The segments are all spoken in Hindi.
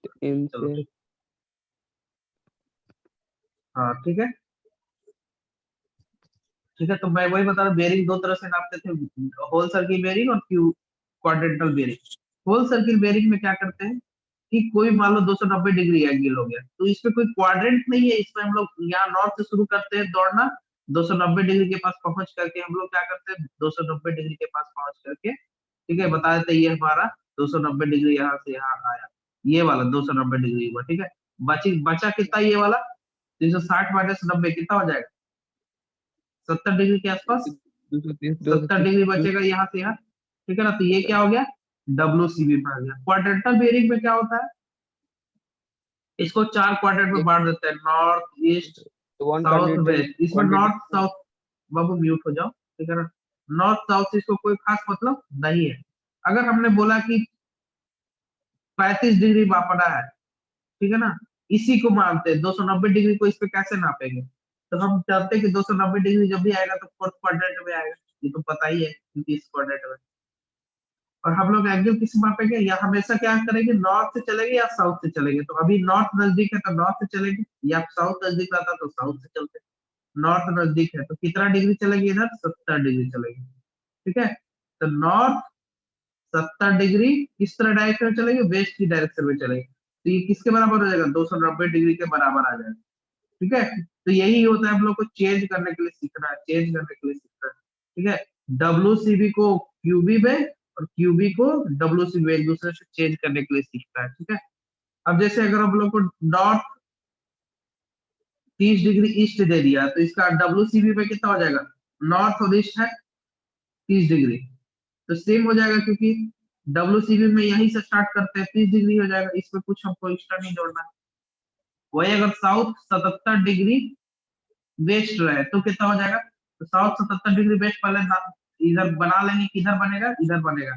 चलो इनसे हाँ ठीक है। ठीक है, तो मैं वही बता रहा हूँ, बेरिंग दो तरह से नापते थे, होल सर्किल बेरिंग और quadrantal bearing. Whole circle bearing में क्या करते हैं कि कोई मान लो 290 डिग्री एंगल हो गया, तो इसमें कोई क्वाड्रेंट नहीं है, इसमें हम लोग यहाँ नॉर्थ से शुरू करते हैं दौड़ना, 290 डिग्री के पास पहुंच करके हम लोग क्या करते हैं, 290 डिग्री के पास पहुंच करके ठीक है बता देते हैं, ये हमारा 290 डिग्री यहाँ से यहाँ आया, ये वाला 290 डिग्री हुआ। ठीक है, बचा कितना ये वाला 360 माइनस 90 कितना हो जाएगा, 70 डिग्री के आसपास, 70 डिग्री बचेगा यहाँ से यहाँ। ठीक है ना, तो ये क्या हो गया, WCB में आ गया। क्वाड्रेंटल बेरिंग में क्या होता है, इसको 4 क्वाड्रेंट में बांट देते हैं, नॉर्थ ईस्ट साउथ वेस्ट। इसमें नॉर्थ साउथ, बाबू म्यूट हो जाओ, ठीक है ना, नॉर्थ साउथ इसको कोई खास मतलब नहीं है। अगर हमने बोला कि 35 डिग्री मापना है, ठीक है ना, इसी को मानते हैं, 290 डिग्री को इस पे कैसे नापेंगे, तो हम जानते हैं कि 290 डिग्री जब भी आएगा तो फोर्थ क्वाड्रेंट में आएगा, ये तो पता ही है क्योंकि इस क्वाड्रेंट में। और हम लोग एंगल किस मापेंगे, या हमेशा क्या करेंगे, नॉर्थ से चलेंगे या साउथ से चलेंगे, तो अभी नॉर्थ नजदीक है तो नॉर्थ से चलेंगे, या साउथ नजदीक रहता तो साउथ से चलते। नॉर्थ नजदीक है तो कितना डिग्री चलेंगे, इधर 70 डिग्री चलेंगे। ठीक है, तो नॉर्थ 70 डिग्री किस तरह डायरेक्शन में चलेंगे, वेस्ट की डायरेक्शन में चलेंगे, तो ये किसके बराबर हो जाएगा, 290 डिग्री के बराबर आ जाएगा। ठीक है, तो यही होता है हम लोग को चेंज करने के लिए सीखना है, चेंज करने के लिए सीखना है। ठीक है, WCB को QB में और QB को WCB में एक दूसरे से चेंज करने के लिए सीखना है। ठीक है, अब जैसे अगर हम लोग को नॉर्थ 30 डिग्री ईस्ट दे दिया तो इसका WCB में कितना हो जाएगा, नॉर्थ और ईस्ट है 30 डिग्री, तो सेम हो जाएगा क्योंकि WCB में यहीं से स्टार्ट करते हैं, 30 डिग्री हो जाएगा, इसमें कुछ हमको एक्स्ट्रा नहीं जोड़ना। वही अगर साउथ 77 डिग्री वेस्ट रहे तो कितना हो जाएगा, तो साउथ से 77 डिग्री वेस्ट पहले इधर बना लेंगे, किधर बनेगा, इधर बनेगा,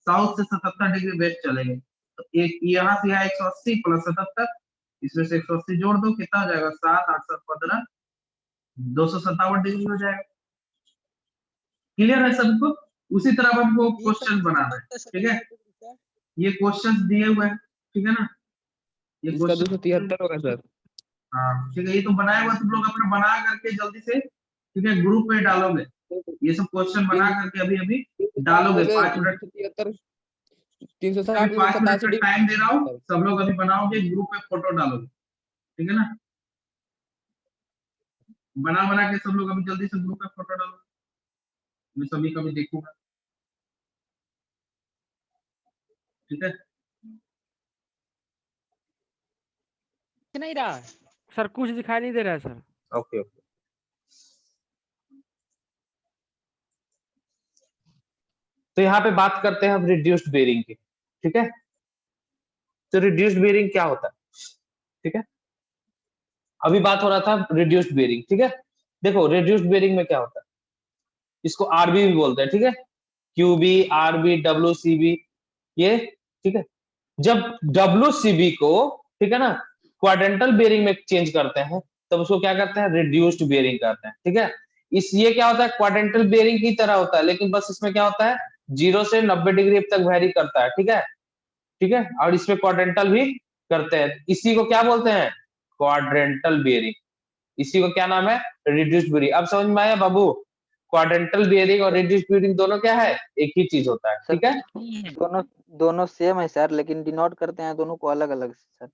साउथ से 77 डिग्री वेस्ट चलेंगे, तो एक यहाँ से यहाँ 180 प्लस 77, इसमें से 180 जोड़ दो, कितना हो जाएगा, 7 8 7 15, 257 डिग्री हो जाएगा। क्लियर है सबको, उसी तरह हमको क्वेश्चन बनाना है। ठीक है, ये क्वेश्चन दिए हुए हैं, ठीक है ना, ये इसका क्वेश्चन 273 होगा सर। हाँ ठीक है, ये तो बनाया हुआ तुम लोग अपने बना करके जल्दी से, ठीक है, ग्रुप में डालोगे, ये सब क्वेश्चन बना करके अभी अभी डालोगे, 5 मिनट, 360 अभी 5 मिनट का 387 टाइम दे रहा हूँ, सब लोग अभी बनाओगे, ग्रुप में फोटो डालोगे, ठीक है ना, बना बना के सब लोग अभी जल्दी से ग्रुप में फोटो डालो, मैं सभी का भी देखूंगा। ठीक है, नहीं रहा सर, कुछ दिखाई नहीं दे रहा है सर। ओके ओके, तो यहाँ पे बात करते हैं हम रिड्यूस्ड बेरिंग की। ठीक है, तो रिड्यूस्ड बेरिंग क्या होता है, ठीक है, अभी बात हो रहा था रिड्यूस्ड बेरिंग। ठीक है, देखो रिड्यूस्ड बेरिंग में क्या होता है, इसको RB भी बोलते हैं। ठीक है, QB RB WCB ये, ठीक है, जब WCB को, ठीक है ना, क्वाड्रेंटल बेरिंग में चेंज करते हैं तब उसको क्या करते हैं, रिड्यूस्ड बेरिंग कहते हैं। ठीक है, इस ये क्या होता है, क्वाड्रेंटल बेरिंग की तरह होता है, लेकिन बस इसमें क्या होता है, 0 से 90 डिग्री तक वेरी करता है। ठीक है, ठीक है, और इसमें क्वाड्रेंटल भी करते हैं, इसी को क्या बोलते हैं, क्वाड्रेंटल बेरिंग। इसी को क्या नाम है, रिड्यूस्ड बेरिंग। अब समझ में आया बाबू, क्वाड्रेंटल बेरिंग और रिड्यूस्ड बेरिंग दोनों क्या है, एक ही चीज होता है। ठीक है, दोनों दोनों सेम है सर, लेकिन डिनोट करते हैं दोनों को अलग अलग सर।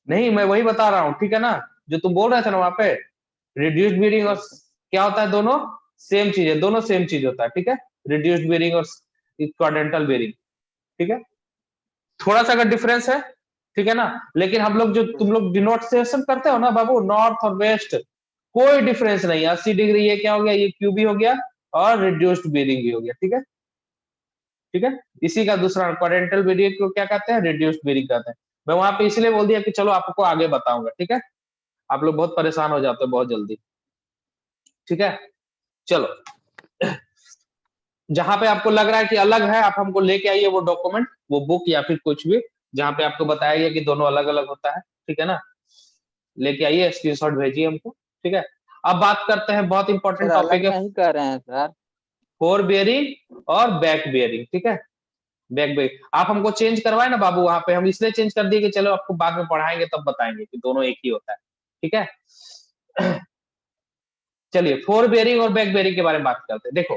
नहीं मैं वही बता रहा हूँ, ठीक है ना, जो तुम बोल रहे थे ना वहां पे, रिड्यूस्ड बेरिंग और क्या होता है, दोनों सेम चीज है, दोनों सेम चीज होता है। ठीक है, रिड्यूस्ड बेरिंग और क्वाड्रेंटल बेरिंग। ठीक है, थोड़ा सा अगर डिफरेंस है, ठीक है ना, लेकिन हम लोग जो तुम लोग डिनोटेशन करते हो ना बाबू, नॉर्थ और वेस्ट, कोई डिफरेंस नहीं है। 80 डिग्री ये क्या हो गया, ये QB हो गया, और रिड्यूस्ड बेरिंग भी हो गया। ठीक है, ठीक है, इसी का दूसरा क्वाड्रेंटल बेरिंग को क्या कहते हैं, रिड्यूस्ड बेरिंग कहते हैं। मैं वहां पे इसलिए बोल दिया कि चलो आपको आगे बताऊंगा। ठीक है, आप लोग बहुत परेशान हो जाते हो बहुत जल्दी। ठीक है, चलो, जहां पे आपको लग रहा है कि अलग है, आप हमको लेके आइए वो डॉक्यूमेंट, वो बुक या फिर कुछ भी जहां पे आपको बताया गया कि दोनों अलग अलग होता है। ठीक है ना, लेके आइए, स्क्रीनशॉट भेजिए हमको। ठीक है, अब बात करते हैं, बहुत इंपॉर्टेंट सर अलग टॉपिक है, नहीं कर रहे हैं सर, फोर बेयरिंग और बैक बेयरिंग। ठीक है, बैक बेरिंग। आप हमको चेंज करवाए ना बाबू, वहां पे हम इसलिए चेंज कर दिए कि चलो आपको बाद में पढ़ाएंगे तब बताएंगे कि दोनों एक ही होता है, ठीक है। चलिए फोर बेरिंग और बैक बेरिंग के बारे में बात करते हैं। देखो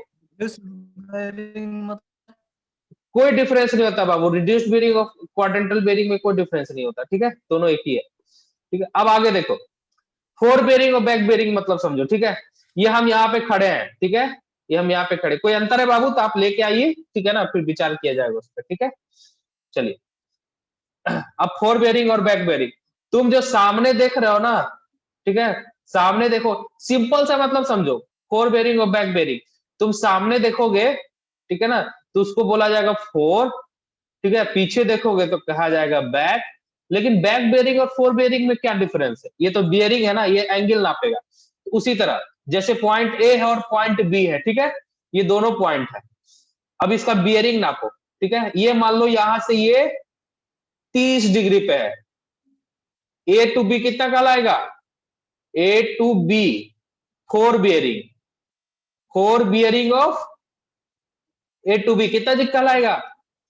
कोई डिफरेंस नहीं होता बाबू, रिड्यूस्ड बेरिंग और क्वाड्रेंटल बेरिंग में कोई डिफरेंस नहीं होता, ठीक है, दोनों एक ही है, ठीक है। अब आगे देखो फोर बेरिंग और बैक बेरिंग मतलब समझो, ठीक है। ये हम यहाँ पे खड़े हैं, ठीक है, ये हम यहाँ पे खड़े, कोई अंतर है बाबू तो आप लेके आइए, ठीक है ना, फिर विचार किया जाएगा उस पर, ठीक है। चलिए अब फोर बेरिंग और बैक बेरिंग, तुम जो सामने देख रहे हो ना, ठीक है, सामने देखो, सिंपल सा मतलब समझो, फोर बेरिंग और बैक बेरिंग, तुम सामने देखोगे, ठीक है ना, तो उसको बोला जाएगा फोर, ठीक है, पीछे देखोगे तो कहा जाएगा बैक। लेकिन बैक बेरिंग और फोर बेरिंग में क्या डिफरेंस है, ये तो बेरिंग है ना, ये एंगल नापेगा। उसी तरह जैसे पॉइंट ए है और पॉइंट बी है, ठीक है, ये दोनों पॉइंट है, अब इसका बियरिंग नापो, ठीक है। ये मान लो यहां से ये 30 डिग्री पे है, ए टू बी कितना कहलाएगा, A to B fore bearing, fore bearing of A to B कितना डिग्री कहलाएगा,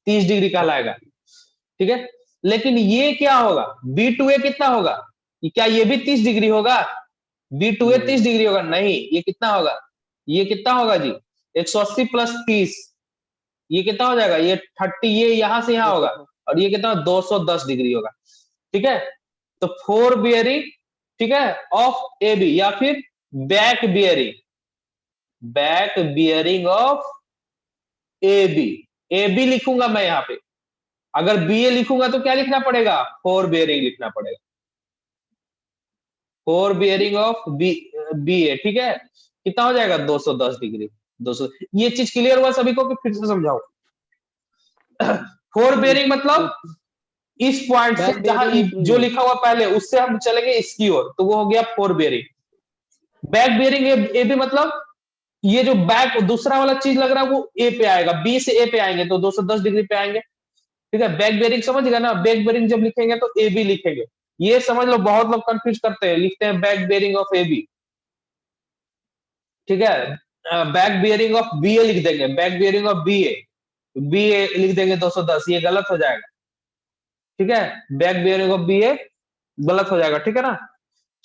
30 डिग्री कहलाएगा, ठीक है। लेकिन ये क्या होगा, बी टू ए कितना होगा, क्या ये भी 30 डिग्री होगा, बी टू ए 30 डिग्री होगा, नहीं, ये कितना होगा, ये कितना होगा जी 180 प्लस 30, ये कितना हो जाएगा, ये 30, ये यहां से यहां होगा, और ये कितना 210 डिग्री होगा, ठीक है। तो फोर बियरिंग, ठीक है, ऑफ ए बी, या फिर back bearing, back bearing of A B, A B लिखूंगा मैं यहाँ पे, अगर बी ए लिखूंगा तो क्या लिखना पड़ेगा, फोर बियरिंग लिखना पड़ेगा, fore bearing of B B A, ठीक है, कितना हो जाएगा 210 डिग्री, 200। ये चीज क्लियर हुआ सभी को कि फिर से समझाओ। फोर बियरिंग मतलब इस पॉइंट से बैक जहां बेरिंग जो लिखा हुआ पहले उससे हम चलेंगे इसकी ओर, तो वो हो गया fore bearing. Back bearing A B मतलब ये जो बैक दूसरा वाला चीज लग रहा है वो ए पे आएगा, बी से ए पे आएंगे तो 210 डिग्री पे आएंगे, ठीक है। बैक बेरिंग समझ गया ना, बैक बेरिंग जब लिखेंगे तो ए बी लिखेंगे, ये समझ लो, बहुत लोग कंफ्यूज करते हैं, लिखते हैं back bearing of A B, ठीक है, back bearing of B A लिख देंगे, back bearing of B A लिख देंगे 210, ये गलत हो जाएगा, ठीक है, back bearing of B A गलत हो जाएगा, ठीक है ना।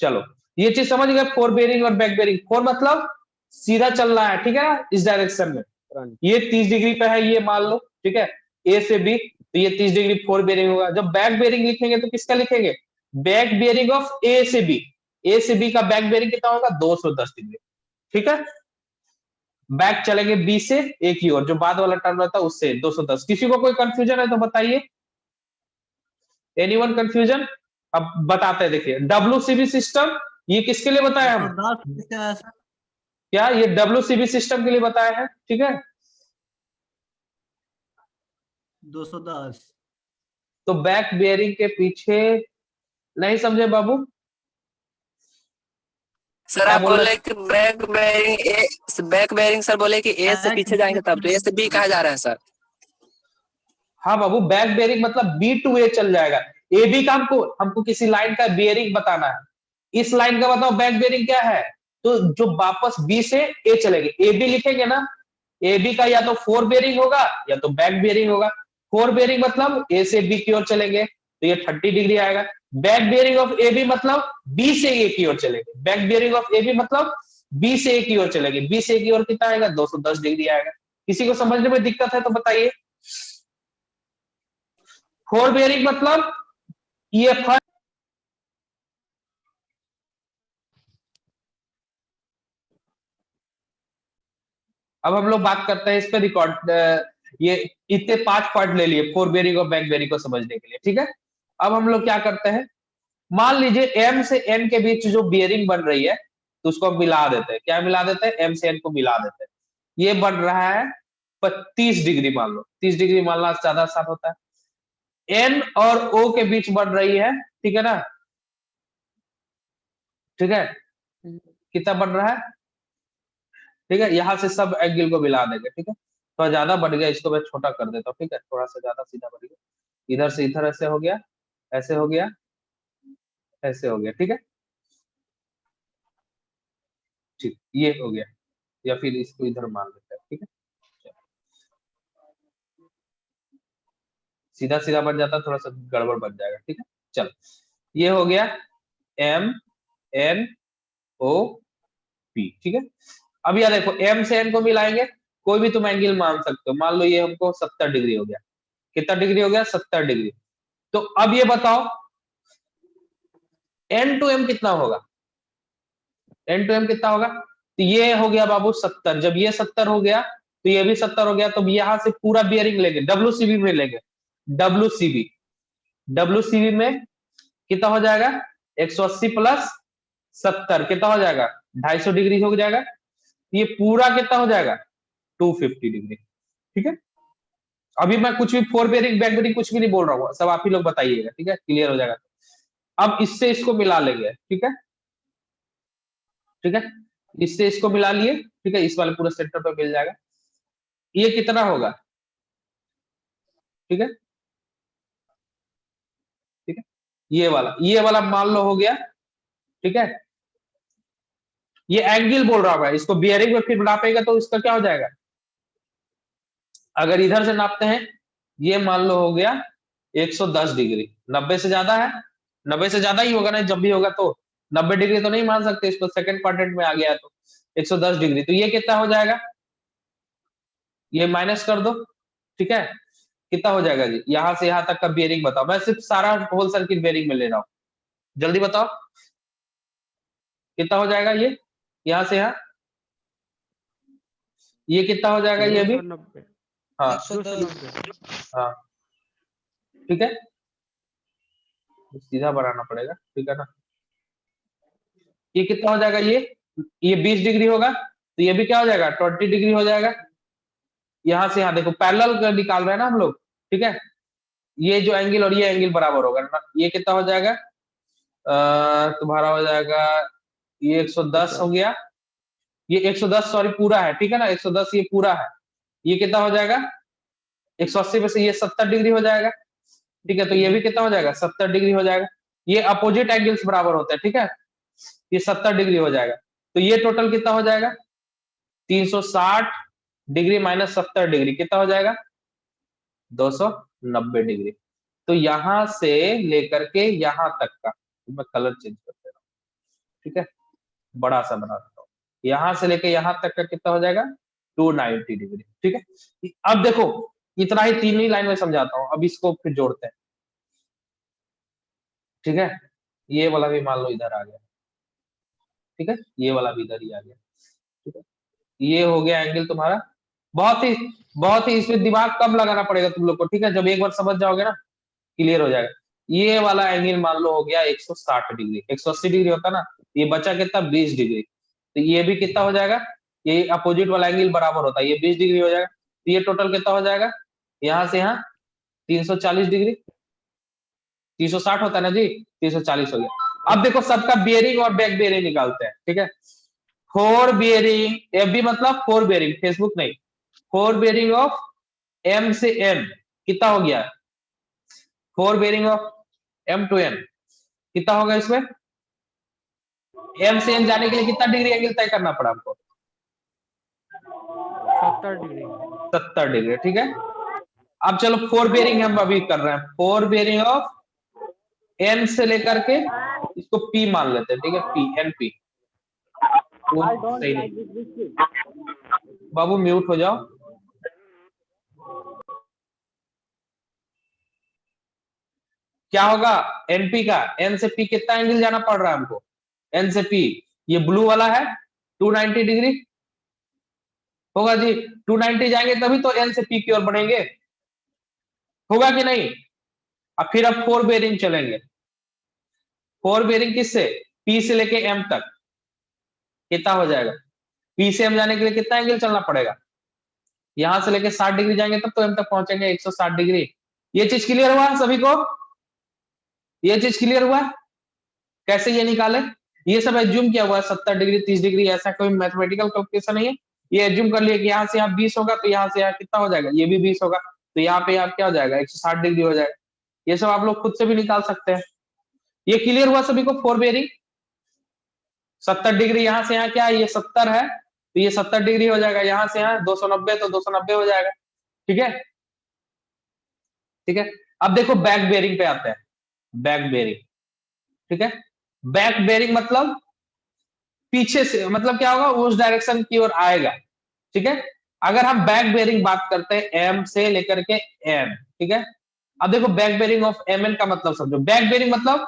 चलो ये चीज समझ गए, फोर बियरिंग और बैक बियरिंग, फोर मतलब सीधा चलना है, ठीक है ना, इस डायरेक्शन में, ये 30 डिग्री पे है, ये मान लो, ठीक है, ए से बी, तो ये 30 डिग्री फोर बियरिंग होगा। जब बैक बियरिंग लिखेंगे तो किसका लिखेंगे, बैक बियरिंग ऑफ ए से बी, ए से बी का बैक बियरिंग कितना होगा 210 डिग्री, ठीक है। बैक चलेंगे बी से ए की ओर, जो बाद वाला टर्म रहता है उससे 210। किसी को कोई कंफ्यूजन है तो बताइए, एनीवन कंफ्यूजन। अब बताते हैं, देखिए डब्ल्यूसीबी सिस्टम, ये किसके लिए बताया हम, क्या ये डब्ल्यूसीबी सिस्टम के लिए बताया है, ठीक है। 210 तो बैक बियरिंग के पीछे नहीं समझे बाबू, सर क्या आप बोल बोले रहे, कि बैक बेयरिंग सर बोले कि ए से पीछे जाएंगे तब, तो ए से बी कहा जा रहा है सर। हाँ बाबू, बैक बियरिंग मतलब बी टू ए चल जाएगा, ए बी का हमको हमको किसी लाइन का बियरिंग बताना है, इस लाइन का बताओ बैक बियरिंग क्या है, तो जो वापस बी से ए चलेगी, ए बी लिखेंगे ना, ए बी का या तो फोर बियरिंग होगा या तो बैक बियरिंग होगा। फोर बियरिंग मतलब ए से बी की ओर चलेंगे तो ये 30 डिग्री आएगा। Back bearing of A B मतलब बी से ए की ओर चलेंगे, back bearing of A B मतलब बी से ए की ओर चलेंगे, बी से ए की ओर कितना आएगा 210 डिग्री आएगा। किसी को समझने में दिक्कत है तो बताइए। फोर बियरिंग मतलब ये फर्स्ट, अब हम लोग बात करते हैं इस पे रिकॉर्ड, ये इतने 5 पॉइंट ले लिए फोर बियरिंग और बैक बियरिंग को समझने के लिए, ठीक है। अब हम लोग क्या करते हैं, मान लीजिए एम से एन के बीच जो बियरिंग बन रही है तो उसको मिला देते हैं, क्या मिला देते हैं, एम से एन को मिला देते हैं। ये बन रहा है 30 डिग्री, मान लो 30 डिग्री मानना ज्यादा आसान होता है। एन और ओ के बीच बन रही है, ठीक है ना, ठीक है, कितना बन रहा है, ठीक है, यहां से सब एंगल को मिला देंगे, ठीक है। थोड़ा ज्यादा बढ़ गया, इसको मैं छोटा कर देता हूँ, ठीक है, थोड़ा सा ज्यादा सीधा बढ़ गया, इधर से इधर ऐसे हो गया, ऐसे हो गया, ऐसे हो गया, ठीक है, ठीक, ये हो गया, या फिर इसको इधर मान लेते हैं, ठीक है। सीधा सीधा बन जाता, थोड़ा सा गड़बड़ बन जाएगा, ठीक है। चलो ये हो गया एम एन ओ पी, ठीक है। अब यह देखो एम से एन को मिलाएंगे, कोई भी तुम एंगल मान सकते हो, मान लो ये हमको 70 डिग्री हो गया। कितना डिग्री हो गया? 70 डिग्री। तो अब ये बताओ एन टू एम कितना होगा? एन टू एम कितना होगा? तो ये हो गया बाबू 70। जब ये 70 हो गया तो ये भी 70 हो गया, तो यहां से पूरा बियरिंग लेंगे, डब्ल्यूसीबी में लेंगे। डब्ल्यूसीबी में कितना हो जाएगा? 180 प्लस 70 कितना हो जाएगा? 250 डिग्री हो जाएगा। ये पूरा कितना हो जाएगा? 250 डिग्री, ठीक है। अभी मैं कुछ भी फोर बेयरिंग बैक बेयरिंग कुछ भी नहीं बोल रहा हूँ, सब आप ही लोग बताइएगा, ठीक है, क्लियर हो जाएगा। अब इससे इसको मिला लेंगे, ठीक है, ठीक है, इससे इसको मिला लिए, ठीक है, इस वाले पूरे सेंटर पे मिल जाएगा। ये कितना होगा? ठीक है, ठीक है, ये वाला मान लो हो गया, ठीक है। ये एंगल बोल रहा है, इसको बियरिंग में फिर नापेगा तो इसका क्या हो जाएगा? अगर इधर से नापते हैं, ये मान लो हो गया 110 डिग्री। 90 से ज्यादा है, 90 से ज्यादा ही होगा ना, जब भी होगा तो 90 डिग्री तो नहीं मान सकते इसको, सेकंड क्वाड्रेंट में आ गया तो 110 डिग्री। तो ये कितना हो जाएगा? ये माइनस कर दो, ठीक है, कितना हो जाएगा जी? यहां से यहां तक का बियरिंग बताओ, मैं सिर्फ सारा होल सर्किट बियरिंग में ले रहा हूं, जल्दी बताओ कितना हो जाएगा? ये यहां से यहां ये कितना हो जाएगा? ये भी 290 हाँ 290 हाँ, ठीक है, सीधा बनाना पड़ेगा, ठीक है ना। ये कितना हो जाएगा? ये 20 डिग्री होगा, तो ये भी क्या हो जाएगा? 20 डिग्री हो जाएगा। यहां से यहां देखो पैरेलल निकाल रहे हैं ना हम लोग, ठीक है। ये जो एंगल और ये एंगल बराबर होगा ना, ये कितना हो जाएगा? तुम्हारा हो जाएगा ये 110 हो गया, ये 110 सॉरी पूरा है, ठीक है ना, 110 ये पूरा है। ये कितना हो जाएगा? 180 में से ये 70 डिग्री हो जाएगा, ठीक है। तो ये भी कितना हो जाएगा? 70 डिग्री हो जाएगा। ये अपोजिट एंगल्स बराबर होते हैं, ठीक है। ये 70 डिग्री हो जाएगा, तो ये टोटल कितना हो जाएगा? 360 डिग्री माइनस 70 डिग्री कितना हो जाएगा? 290 डिग्री। तो यहां से लेकर के यहां तक का, मैं कलर चेंज कर दे रहा हूं, ठीक है, बड़ा सा बना देता हूं। यहां से लेकर यहां तक का कितना हो जाएगा? 290 डिग्री, ठीक है। अब देखो इतना ही, तीन ही लाइन में समझाता हूं, अब इसको फिर जोड़ते हैं, ठीक है। ये वाला भी मान लो इधर आ गया, ठीक है, ये वाला भी इधर ही आ गया, ठीक है। ये हो गया एंगल तुम्हारा। बहुत ही इसमें दिमाग कम लगाना पड़ेगा तुम लोग को, ठीक है, जब एक बार समझ जाओगे ना क्लियर हो जाएगा। ये वाला एंगल मान लो हो गया 160 डिग्री, 180 डिग्री होता ना, ये बचा कितना? 20 डिग्री। तो ये भी कितना हो जाएगा? ये अपोजिट वाला एंगल बराबर होता है, ये 20 डिग्री हो जाएगा। तो ये टोटल कितना हो जाएगा? यहाँ से यहाँ 340 डिग्री, 360 होता है ना जी, 340 हो गया। अब देखो सबका बियरिंग और बैक बियरिंग निकालते हैं, ठीक है। फोर बियरिंग, एफ बी मतलब फोर बियरिंग, फेसबुक नहीं, फोर बियरिंग ऑफ एम से एन कितना हो गया? Fore bearing of M to N कितना होगा? इसमें एम से एन जाने के लिए कितना डिग्री एंगल तय करना पड़ा हमको? 70 डिग्री 70 डिग्री, ठीक है। अब चलो फोर बेरिंग हम अभी कर रहे हैं, फोर बेरिंग ऑफ एन से लेकर के इसको पी मान लेते हैं, ठीक है, पी एन पी। सही नहीं, बाबू म्यूट हो जाओ। क्या होगा? एनपी का, एन से पी कितना एंगल जाना पड़ रहा है हमको? एन से पी ये ब्लू वाला है 290 डिग्री होगा जी। 290 जाएंगे तभी तो एन से पी की ओर बढ़ेंगे, होगा कि नहीं? अब फिर अब फोर बेरिंग चलेंगे। फोर बेरिंग किससे? पी से लेके एम तक कितना हो जाएगा? पी से एम जाने के लिए कितना एंगल चलना पड़ेगा? यहां से लेके 60 डिग्री जाएंगे तब तो एम तक पहुंचेंगे, 160 डिग्री। ये चीज क्लियर हुआ सभी को? ये चीज क्लियर हुआ? कैसे ये निकाले? ये सब एज्यूम किया हुआ है, 70 डिग्री 30 डिग्री, ऐसा कोई मैथमेटिकल कैलकुलेशन नहीं है। ये एज्यूम कर लिया कि यहाँ से यहाँ 20 होगा तो यहाँ से यहाँ कितना हो जाएगा? ये भी 20 होगा, तो यहाँ पे यहाँ क्या हो जाएगा? 160 डिग्री हो जाएगा। ये सब आप लोग खुद से भी निकाल सकते हैं। ये क्लियर हुआ सभी को? फोर बेरिंग 70 डिग्री यहाँ से यहाँ क्या है? ये 70 है तो ये 70 डिग्री हो जाएगा, यहाँ से यहाँ 290 तो 290 हो जाएगा, ठीक है, ठीक है। अब देखो बैक बेरिंग पे आते हैं, बैक बेरिंग, ठीक है। बैक बेरिंग मतलब पीछे से, मतलब क्या होगा, उस डायरेक्शन की ओर आएगा, ठीक है। अगर हम बैक बेरिंग बात करते हैं एम से लेकर के एन, ठीक है। अब देखो back bearing of M N का मतलब समझो। बैक बेरिंग मतलब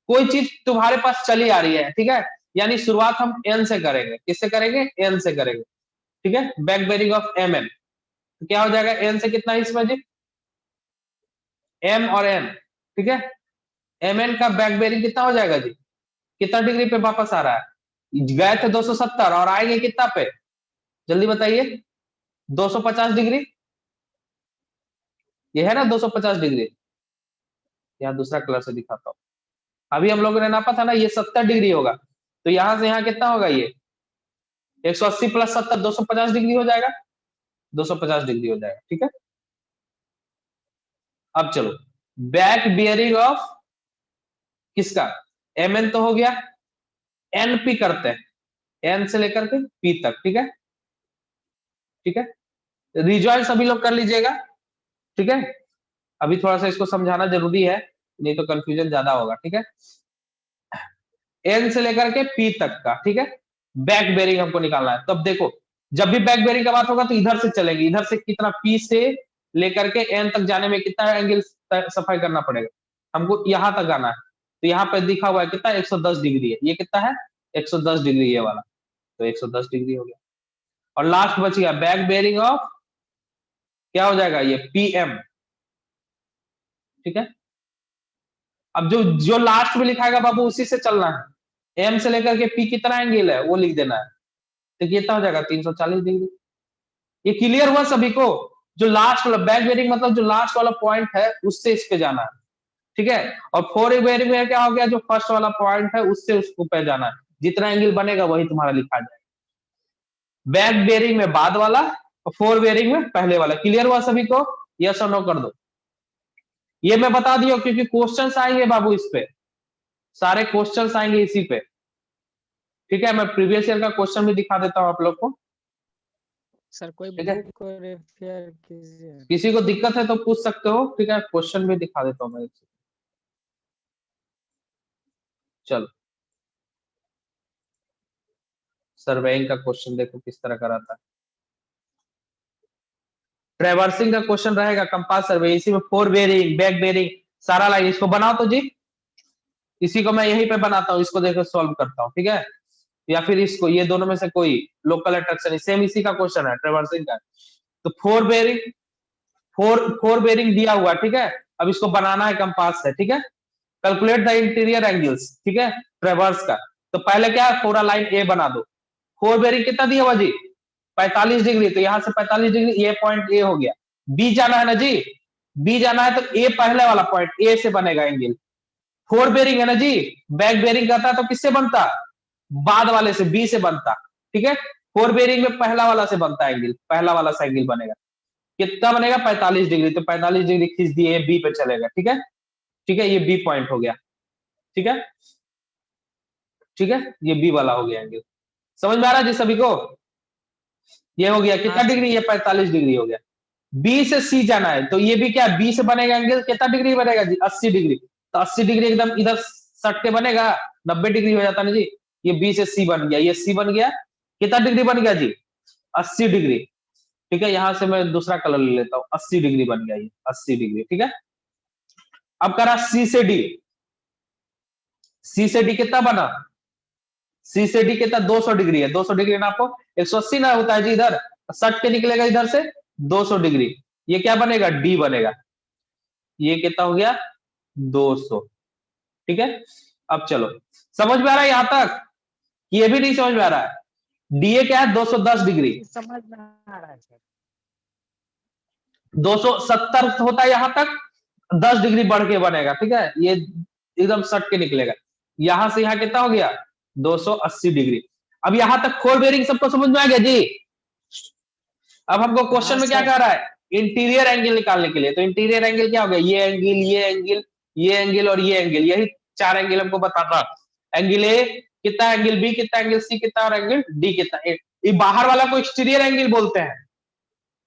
कोई चीज तुम्हारे पास चली आ रही है, ठीक है, यानी शुरुआत हम एन से करेंगे। किससे करेंगे? एन से करेंगे, ठीक है। Back bearing of M N, तो क्या हो जाएगा, एन से कितना इसमें जी, एम और एन, ठीक है। एम एन का बैक बेरिंग कितना हो जाएगा जी, कितना डिग्री पे वापस आ रहा है? गए थे 270 और आएंगे कितना पे, जल्दी बताइए? 250 डिग्री, ये है ना 250 डिग्री। यहाँ दूसरा कलर से दिखाता हूं। अभी हम लोगों ने नापा था ना, ये 70 डिग्री होगा, तो यहां से यहाँ कितना होगा, ये 180 प्लस 70 250 डिग्री हो जाएगा, 250 डिग्री हो जाएगा, ठीक है। अब चलो बैक बियरिंग ऑफ किसका, एम एन तो हो गया, एन पी करते हैं, एन से लेकर के पी तक, ठीक है, ठीक है। रिजॉइन सभी लोग कर लीजिएगा, ठीक है। अभी थोड़ा सा इसको समझाना जरूरी है, नहीं तो कंफ्यूजन ज्यादा होगा, ठीक है। एन से लेकर के पी तक का, ठीक है, बैक बेरिंग हमको निकालना है। तब देखो जब भी बैक बेरिंग का बात होगा तो इधर से चलेंगे, इधर से कितना, पी से लेकर के एन तक जाने में कितना एंगल सफाई करना पड़ेगा, हमको यहां तक आना है। तो यहाँ पे दिखा हुआ है कितना, 110 डिग्री है, ये कितना है 110 डिग्री, ये वाला, तो 110 डिग्री हो गया। और लास्ट बच गया बैक बेरिंग ऑफ, क्या हो जाएगा, ये पीएम, ठीक है। अब जो जो लास्ट में लिखाएगा बाबू उसी से चलना है, एम से लेकर के पी कितना एंगल है वो लिख देना है, तो कितना हो जाएगा 340 डिग्री। ये क्लियर हुआ सभी को? जो लास्ट वाला बैक बेरिंग मतलब जो लास्ट वाला पॉइंट है उससे इस पे जाना है, ठीक है। और फोर बेरिंग में क्या हो गया, जो फर्स्ट वाला पॉइंट है उससे उसको पे जाना है, जितना एंगल बनेगा वही तुम्हारा लिखा जाएगा। बैक बेरिंग में बाद वाला और फोर बेरिंग में पहले वाला। क्लियर हुआ सभी को? यस और नो कर दो। ये मैं बता दिया क्योंकि क्वेश्चंस आएंगे बाबू, इस पे सारे क्वेश्चंस आएंगे इसी पे, ठीक है। मैं प्रीवियस ईयर का क्वेश्चन भी दिखा देता हूं आप लोग को, सर कोई ठीक है। बुक को रेफर कीजिए। किसी को दिक्कत है तो पूछ सकते हो, ठीक है। क्वेश्चन भी दिखा देता हूं मैं, चलो सर्वेइंग का क्वेश्चन देखो किस तरह का रहता है। ट्रेवर्सिंग का क्वेश्चन रहेगा, कंपास सर्वे, इसी में फोर बेरिंग, बैक बेरिंग, सारा लाइन। इसको बनाओ तो जी, इसी को मैं यहीं पे बनाता हूँ, इसको देखो सॉल्व करता हूँ, ठीक है। या फिर इसको, ये दोनों में से कोई, लोकल अट्रैक्शन, सेम इसी का क्वेश्चन है ट्रेवर्सिंग का। तो फोर बेरिंग, फोर बेरिंग दिया हुआ, ठीक है। अब इसको बनाना है कंपास से, ठीक है। कैलकुलेट द इंटीरियर एंगल्स, ठीक है, ट्रेवर्स का। तो पहले क्या है, पूरा लाइन ए बना दो। फोर बेरिंग कितना दिया हुआ जी, 45 डिग्री, तो यहां से 45 डिग्री, ये पॉइंट ए हो गया। बी जाना है ना जी, बी जाना है तो ए पहले वाला पॉइंट ए से बनेगा एंगल। फोर बेरिंग है ना जी, बैक बेरिंग करता तो किससे बनता, बाद वाले से, बी से बनता, ठीक है। फोर बेरिंग में पहला वाला से बनता एंगल, पहला वाला से एंगल बनेगा, कितना बनेगा 45 डिग्री, तो 45 डिग्री खींच दिए, बी पे चलेगा, ठीक है, ठीक है। ये बी पॉइंट हो गया, ठीक है, ठीक है। ये बी वाला हो गया एंगल, समझ में आ रहा है जी सभी को? ये हो गया कितना डिग्री, ये 45 डिग्री हो गया। बी से सी जाना है, तो ये भी क्या, बी से बनेगा एंगल, कितना डिग्री बनेगा जी, 80 डिग्री। तो 80 डिग्री एकदम इधर सट के बनेगा, 90 डिग्री हो जाता ना जी। ये बी से सी बन गया, ये सी बन गया, कितना डिग्री बन गया जी, 80 डिग्री, ठीक है। यहां से मैं दूसरा कलर ले लेता हूं, 80 डिग्री बन गया ये, 80 डिग्री, ठीक है। अब करा सी से डी, सी से डी कितना बना, सी से डी कितना, 200 डिग्री है, 200 डिग्री नापो, 180 ना होता है जी, इधर सट के निकलेगा इधर से 200 डिग्री, ये क्या बनेगा, डी बनेगा। ये कितना हो गया, 200, ठीक है। अब चलो समझ में आ रहा है यहां तक, ये भी नहीं समझ में आ रहा है? डीए क्या है, 210 डिग्री, समझ में आ रहा है सर। 270 होता है यहां तक, 10 डिग्री बढ़ के बनेगा, ठीक है। ये एकदम सट के निकलेगा, यहां से यहां कितना हो गया, 280 डिग्री। अब यहां तक फोर बेरिंग सबको समझ में आ गया जी? अब हमको क्वेश्चन में क्या कह रहा है, इंटीरियर एंगल निकालने के लिए। तो इंटीरियर एंगल क्या हो गया, ये एंगल, ये एंगल, ये एंगल और ये एंगल, यही चार एंगल हमको बताता। एंगल ए कितना, एंगल बी कितना, एंगल सी कितना और एंगल डी कितना। ये बाहर वाला को एक्सटीरियर एंगल बोलते हैं,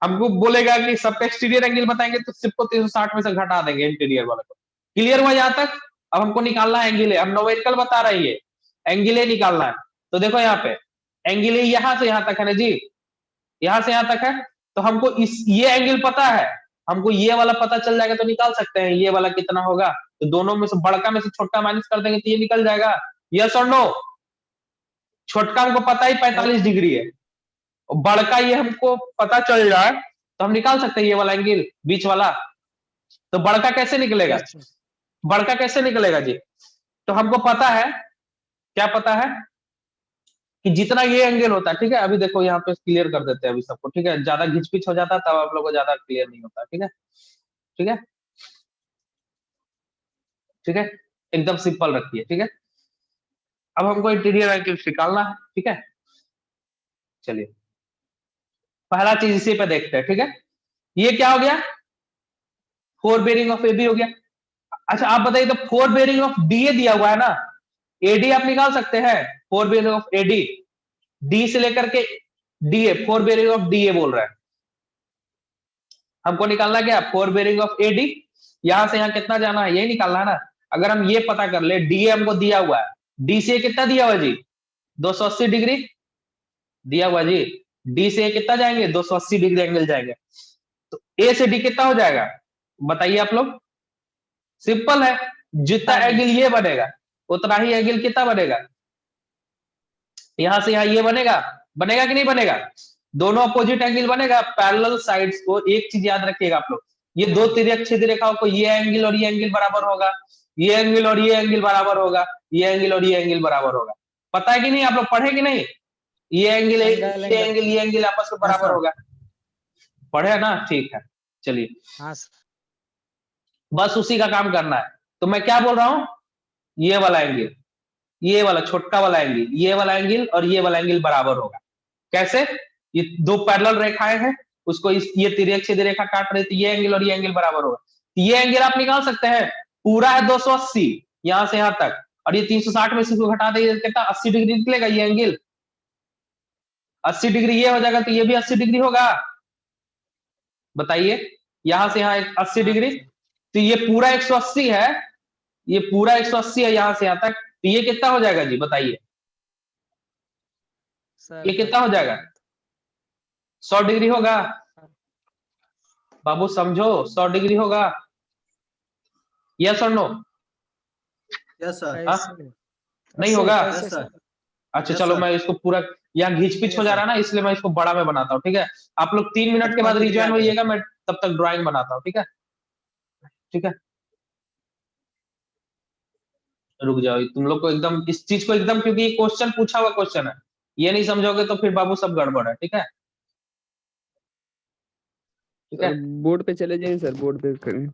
हमको बोलेगा कि सबका एक्सटीरियर एंगल बताएंगे तो सिर्फ को 360 में से घटा देंगे इंटीरियर वाले को। क्लियर हुआ यहाँ तक? अब हमको निकालना है एंगल ए। अब न्यूमेरिकल बता रहा है ये एंगल ए निकालना है। तो देखो यहाँ पे एंगल ए यहां से यहां तक है ना जी, यहां से यहां तक है। तो हमको ये एंगल पता है, हमको ये वाला पता चल जाएगा तो निकाल सकते हैं ये वाला कितना होगा। तो दोनों में से बड़का में से छोटा माइनस कर देंगे तो ये निकल जाएगा। यस और नो? छोटका हमको पता ही 45 डिग्री है, बड़का ये हमको पता चल जाए तो हम निकाल सकते हैं ये वाला एंगल बीच वाला। तो बड़का कैसे निकलेगा? Yes, sir. बड़का कैसे निकलेगा जी? तो हमको पता है, क्या पता है कि जितना ये एंगल होता है, ठीक है। अभी देखो यहाँ पे क्लियर कर देते हैं अभी सबको, ठीक है। ज्यादा घिचपिच हो जाता है तब आप लोगों को ज्यादा क्लियर नहीं होता, ठीक है। ठीक है, ठीक है, एकदम सिंपल रखिए, ठीक है। अब हमको इंटीरियर एंगल निकालना है, ठीक है। चलिए पहला चीज इसी पे देखते हैं, ठीक है। ये क्या हो गया? 4 बेरिंग ऑफ एबी हो गया। अच्छा आप बताइए, तो 4 बेरिंग ऑफ डीए दिया हुआ है ना, एडी आप निकाल सकते हैं। 4 बेरिंग ऑफ एडी, डी से लेकर के डीए, 4 बेरिंग ऑफ डीए बोल रहा है। हमको निकालना क्या? 4 बेरिंग ऑफ एडी। यहां से यहां कितना जाना है, यही निकालना है ना। अगर हम ये पता कर ले, डीए हमको दिया हुआ है, डी से कितना दिया हुआ जी? 280 डिग्री दिया हुआ जी। डी से कितना जाएंगे? 280 डिग्री एंगल जाएंगे। तो ए से डी कितना हो जाएगा बताइए आप लोग? सिंपल है, जितना एंगल ये बनेगा उतना ही एंगल कितना बनेगा? यहां से यहां ये बनेगा, बनेगा कि नहीं बनेगा? दोनों अपोजिट एंगल बनेगा पैरेलल साइड्स को। एक चीज याद रखिएगा आप लोग, ये दो तिर्यक छेदी रेखाओं को ये एंगल और ये एंगल बराबर होगा, ये एंगल और ये एंगल बराबर होगा, ये एंगल और ये एंगल बराबर होगा। पता है कि नहीं? आप लोग पढ़े कि नहीं? ये एंगल ये एंगल आपस में बराबर होगा। पढ़े ना? ठीक है, चलिए हाँ सर। बस उसी का काम करना है। तो मैं क्या बोल रहा हूं, ये वाला एंगल, ये वाला छोटका वाला एंगल, ये वाला एंगल और ये वाला एंगल बराबर होगा। कैसे? ये दो पैरेलल रेखाएं हैं, उसको ये तिर्यक छेदी रेखा काट रही, तो ये एंगल और ये एंगल बराबर होगा। ये एंगल आप निकाल सकते हैं, पूरा है 280 यहां से यहां तक, और ये 360 में से इसको घटा देंगे कितना? 80 डिग्री निकलेगा ये एंगल। 80 डिग्री ये हो जाएगा, तो ये भी 80 डिग्री होगा। बताइए, यहां से यहां 80 डिग्री, तो ये पूरा 180 है, ये पूरा 180 है यहां से यहां तक। तो ये कितना हो जाएगा जी बताइए? ये कितना हो जाएगा? 100 डिग्री होगा। बाबू समझो, 100 डिग्री होगा। यस और नो? Yes sir. कैसे? नहीं होगा? कैसे यस सर। अच्छा Yes, चलो sir. मैं इसको पूरा, यहाँ घीच पिच हो जा रहा है ना, इसलिए मैं इसको बड़ा में बनाता हूँ, ठीक है। आप लोग 3 मिनट के बाद रिज्वाइन होइएगा, मैं तब तक ड्राइंग बनाता हूँ, ठीक है। ठीक है, रुक जाओ तुम लोग को एकदम इस चीज को एकदम, क्योंकि ये क्वेश्चन पूछा हुआ क्वेश्चन है, ये नहीं समझोगे तो फिर बाबू सब गड़बड़ है, ठीक है। ठीक है, बोर्ड पे चले जाइए सर, बोर्ड पे करें।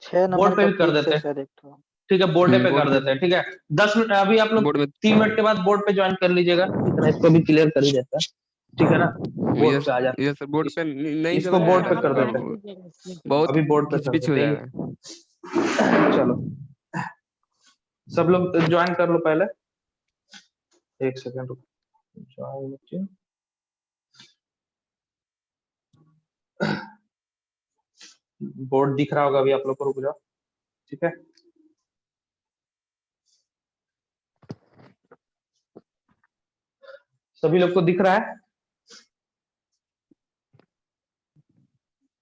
6 बोर्ड नंबर पे का भी कर पेज देते है हैं, सर एक तो। ठीक है, बोर्ड पे बोर्ड कर पे। देते हैं, ठीक है। 10 मिनट अभी आप लोग बोर्ड में 3 मिनट के बाद बोर्ड पे ज्वाइन कर लीजिएगा, इतना इसको भी क्लियर कर ही देता है, ठीक है ना। बोर्ड पे आ जाते यस सर, बोर्ड पे नहीं इसको समझ बोर्ड में पे आ कर रहा देते है, हैं, बहुत अभी बोर्ड पे कर घिच-पिच हो देते जाएगा। हैं। चलो सब लोग ज्वाइन कर लो पहले, एक सेकंड रुको। ज्वाइन बच्चे, बोर्ड दिख रहा होगा अभी आप लोग को, रुक जाओ, ठीक है। सभी लोग को दिख रहा है?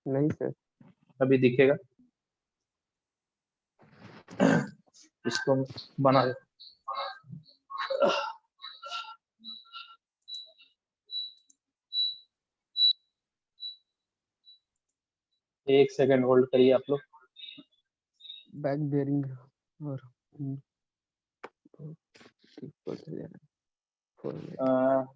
नहीं सर, अभी दिखेगा, इसको बना दे। एक सेकंड होल्ड करिए आप लोग। बैक बेयरिंग और ऊपर चले जाना, 4 मिनट।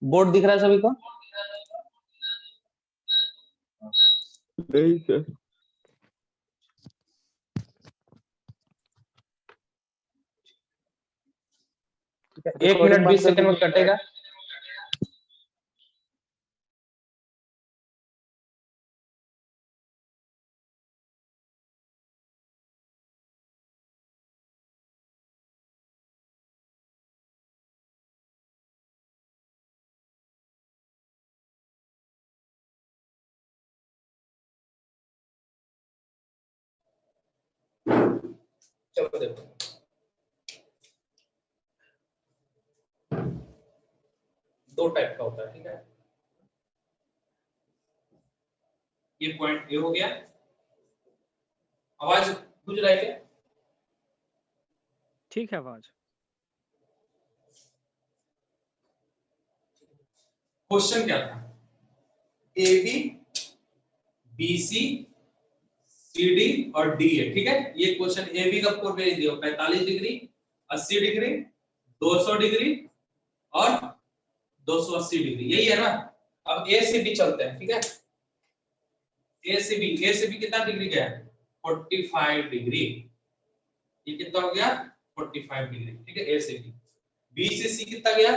बोर्ड दिख रहा है सभी को? नहीं सर, एक मिनट 20 सेकंड में कटेगा। चलो देखो दो टाइप का होता है, ठीक है। ये पॉइंट ए हो गया। आवाज बुझ रहा है क्या? ठीक है आवाज। क्वेश्चन क्या था? A B, B C, C D और डी ए, ठीक है। ये क्वेश्चन ए बी का फोर बेरिंग दिया 45 डिग्री, 80 डिग्री, 200 डिग्री और 280 डिग्री, यही है ना। अब ए से बी चलते हैं, ठीक है। ए से बी कितना डिग्री गया? 45 डिग्री। ये कितना हो गया? 45 डिग्री, ठीक है। ए से बी। बी से सी कितना गया?